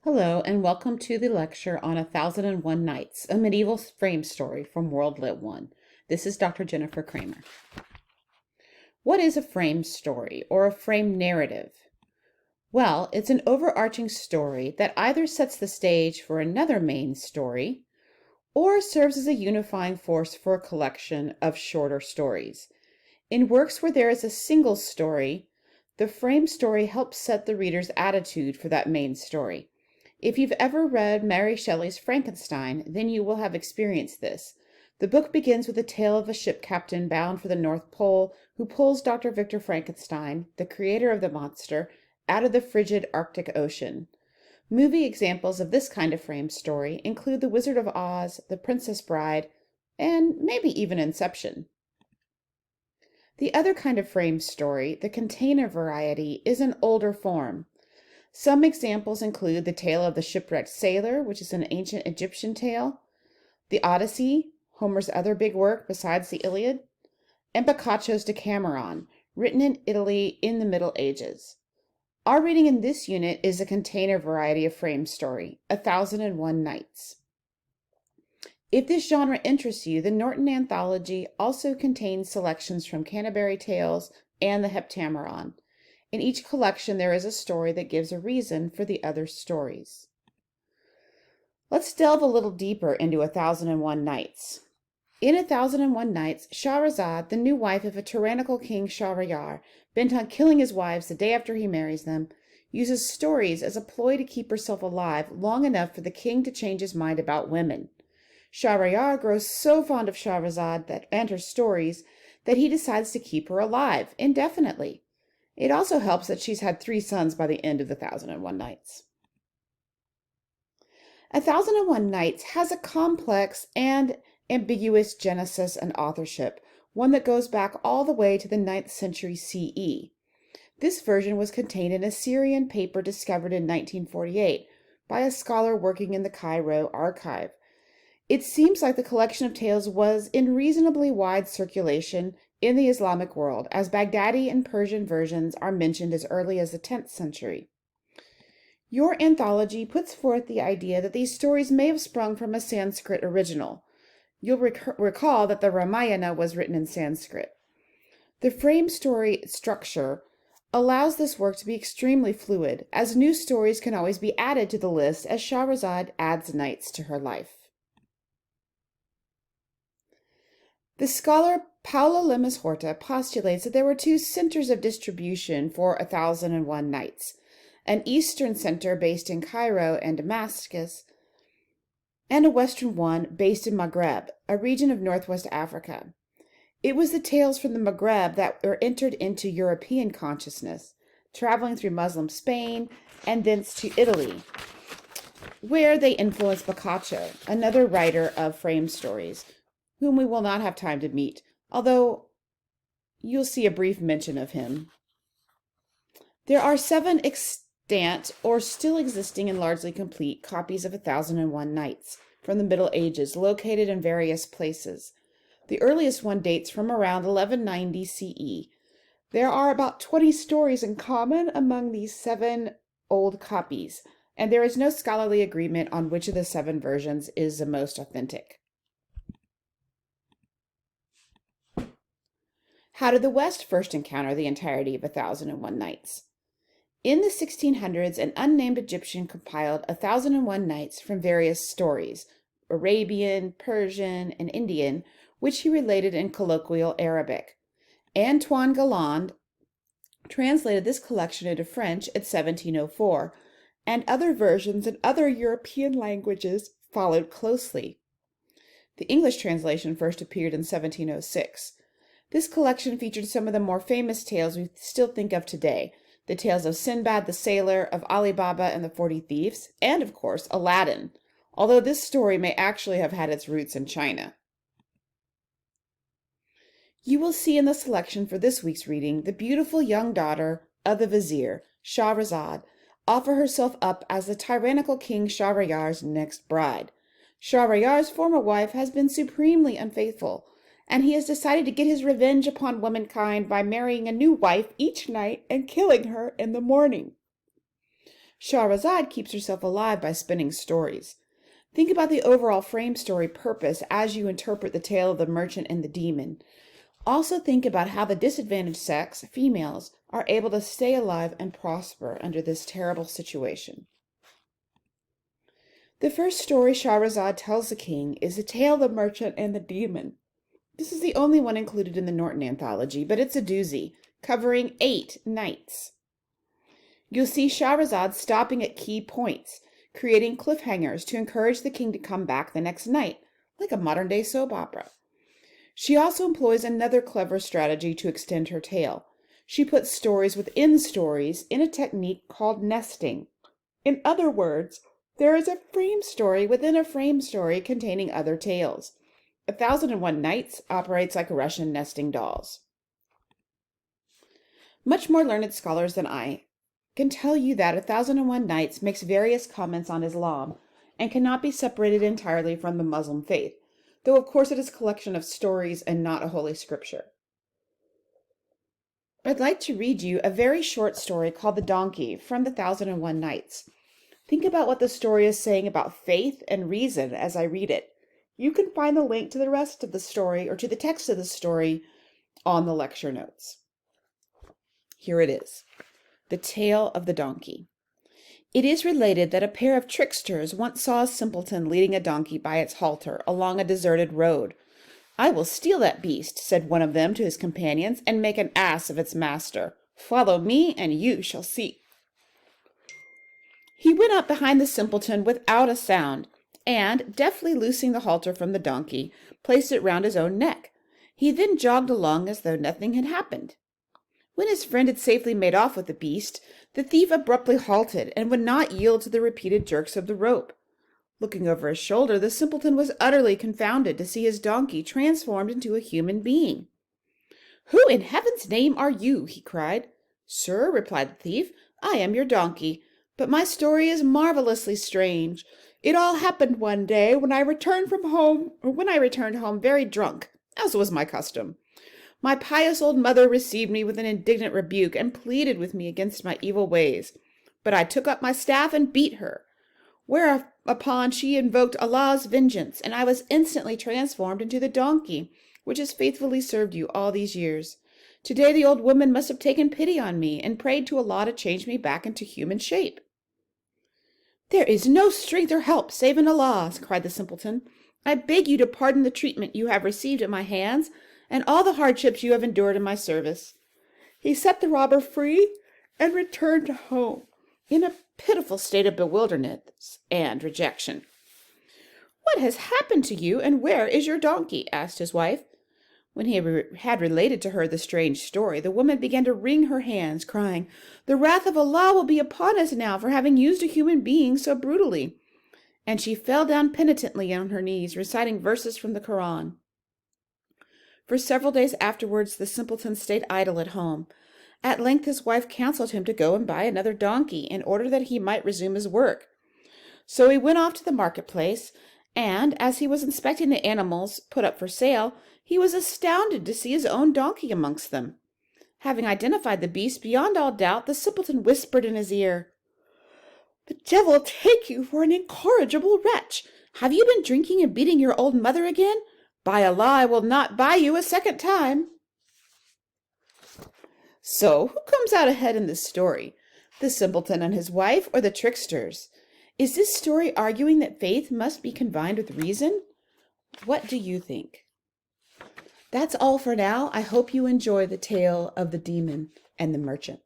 Hello, and welcome to the lecture on 1001 Nights, a medieval frame story from World Lit 1. This is Dr. Jennifer Kramer. What is a frame story or a frame narrative? Well, it's an overarching story that either sets the stage for another main story or serves as a unifying force for a collection of shorter stories. In works where there is a single story, the frame story helps set the reader's attitude for that main story. If you've ever read Mary Shelley's Frankenstein, then you will have experienced this. The book begins with a tale of a ship captain bound for the North Pole who pulls Dr. Victor Frankenstein, the creator of the monster, out of the frigid Arctic Ocean. Movie examples of this kind of frame story include The Wizard of Oz, The Princess Bride, and maybe even Inception. The other kind of frame story, the container variety, is an older form. Some examples include the tale of the shipwrecked sailor, which is an ancient Egyptian tale, the Odyssey, Homer's other big work besides the Iliad, and Boccaccio's Decameron, written in Italy in the Middle Ages. Our reading in this unit is a container variety of frame story, 1001 Nights. If this genre interests you, the Norton Anthology also contains selections from Canterbury Tales and the Heptameron. In each collection, there is a story that gives a reason for the other stories. Let's delve a little deeper into 1001 Nights. In 1001 Nights, Shahrazad, the new wife of a tyrannical king Shahriyar, bent on killing his wives the day after he marries them, uses stories as a ploy to keep herself alive long enough for the king to change his mind about women. Shahriyar grows so fond of Shahrazad and her stories that he decides to keep her alive indefinitely. It also helps that she's had 3 sons by the end of the 1001 Nights. 1001 Nights has a complex and ambiguous genesis and authorship, one that goes back all the way to the 9th century CE. This version was contained in a Syrian paper discovered in 1948 by a scholar working in the Cairo archive. It seems like the collection of tales was in reasonably wide circulation in the Islamic world, as Baghdadi and Persian versions are mentioned as early as the 10th century. Your anthology puts forth the idea that these stories may have sprung from a Sanskrit original. You'll recall that the Ramayana was written in Sanskrit. The frame story structure allows this work to be extremely fluid, as new stories can always be added to the list as Shahrazad adds nights to her life. The scholar Paolo Lemus Horta postulates that there were 2 centers of distribution for 1001 Nights, an eastern center based in Cairo and Damascus, and a western one based in Maghreb, a region of northwest Africa. It was the tales from the Maghreb that were entered into European consciousness, traveling through Muslim Spain and thence to Italy, where they influenced Boccaccio, another writer of frame stories, whom we will not have time to meet, although you'll see a brief mention of him. There are 7 extant or still existing and largely complete copies of 1001 Nights from the Middle Ages located in various places. The earliest one dates from around 1190 CE. There are about 20 stories in common among these 7 old copies, and there is no scholarly agreement on which of the 7 versions is the most authentic. How did the West first encounter the entirety of 1001 Nights? In the 1600s, an unnamed Egyptian compiled 1001 Nights from various stories, Arabian, Persian, and Indian, which he related in colloquial Arabic. Antoine Galland translated this collection into French in 1704, and other versions in other European languages followed closely. The English translation first appeared in 1706. This collection featured some of the more famous tales we still think of today, the tales of Sinbad the Sailor, of Ali Baba and the 40 Thieves, and of course Aladdin, although this story may actually have had its roots in China. You will see in the selection for this week's reading the beautiful young daughter of the vizier, Shahrazad, offer herself up as the tyrannical King Shahriyar's next bride. Shahriyar's former wife has been supremely unfaithful, and he has decided to get his revenge upon womankind by marrying a new wife each night and killing her in the morning. Shahrazad keeps herself alive by spinning stories. Think about the overall frame story purpose as you interpret the tale of the merchant and the demon. Also think about how the disadvantaged sex, females, are able to stay alive and prosper under this terrible situation. The first story Shahrazad tells the king is the tale of the merchant and the demon. This is the only one included in the Norton anthology, but it's a doozy, covering 8 nights. You'll see Shahrazad stopping at key points, creating cliffhangers to encourage the king to come back the next night, like a modern-day soap opera. She also employs another clever strategy to extend her tale. She puts stories within stories in a technique called nesting. In other words, there is a frame story within a frame story containing other tales. 1001 Nights operates like Russian nesting dolls. Much more learned scholars than I can tell you that 1001 Nights makes various comments on Islam and cannot be separated entirely from the Muslim faith, though of course it is a collection of stories and not a holy scripture. I'd like to read you a very short story called The Donkey from the 1001 Nights. Think about what the story is saying about faith and reason as I read it. You can find the link to the rest of the story or to the text of the story on the lecture notes. Here it is. The Tale of the Donkey. It is related that a pair of tricksters once saw a simpleton leading a donkey by its halter along a deserted road. "I will steal that beast," said one of them to his companions, "and make an ass of its master. Follow me, and you shall see." He went up behind the simpleton without a sound, and, deftly loosing the halter from the donkey, placed it round his own neck. He then jogged along as though nothing had happened. When his friend had safely made off with the beast, the thief abruptly halted and would not yield to the repeated jerks of the rope. Looking over his shoulder, the simpleton was utterly confounded to see his donkey transformed into a human being. "Who in heaven's name are you?" he cried. "Sir," replied the thief, "I am your donkey, but my story is marvelously strange. It all happened one day when I returned home very drunk, as was my custom. My pious old mother received me with an indignant rebuke and pleaded with me against my evil ways. But I took up my staff and beat her, whereupon she invoked Allah's vengeance, and I was instantly transformed into the donkey, which has faithfully served you all these years. Today the old woman must have taken pity on me and prayed to Allah to change me back into human shape." "There is no strength or help save in Allah," cried the simpleton. "I beg you to pardon the treatment you have received at my hands, and all the hardships you have endured in my service." He set the robber free and returned home in a pitiful state of bewilderment and rejection. "What has happened to you, and where is your donkey?" asked his wife. When he had related to her the strange story, the woman began to wring her hands, crying, "The wrath of Allah will be upon us now for having used a human being so brutally." And she fell down penitently on her knees, reciting verses from the Quran. For several days afterwards, the simpleton stayed idle at home. At length his wife counseled him to go and buy another donkey in order that he might resume his work. So he went off to the marketplace, and as he was inspecting the animals put up for sale, he was astounded to see his own donkey amongst them. Having identified the beast beyond all doubt, the simpleton whispered in his ear, "The devil take you for an incorrigible wretch! Have you been drinking and beating your old mother again? By Allah, I will not buy you a second time." So, who comes out ahead in this story? The simpleton and his wife, or the tricksters? Is this story arguing that faith must be combined with reason? What do you think? That's all for now. I hope you enjoy the tale of the demon and the merchant.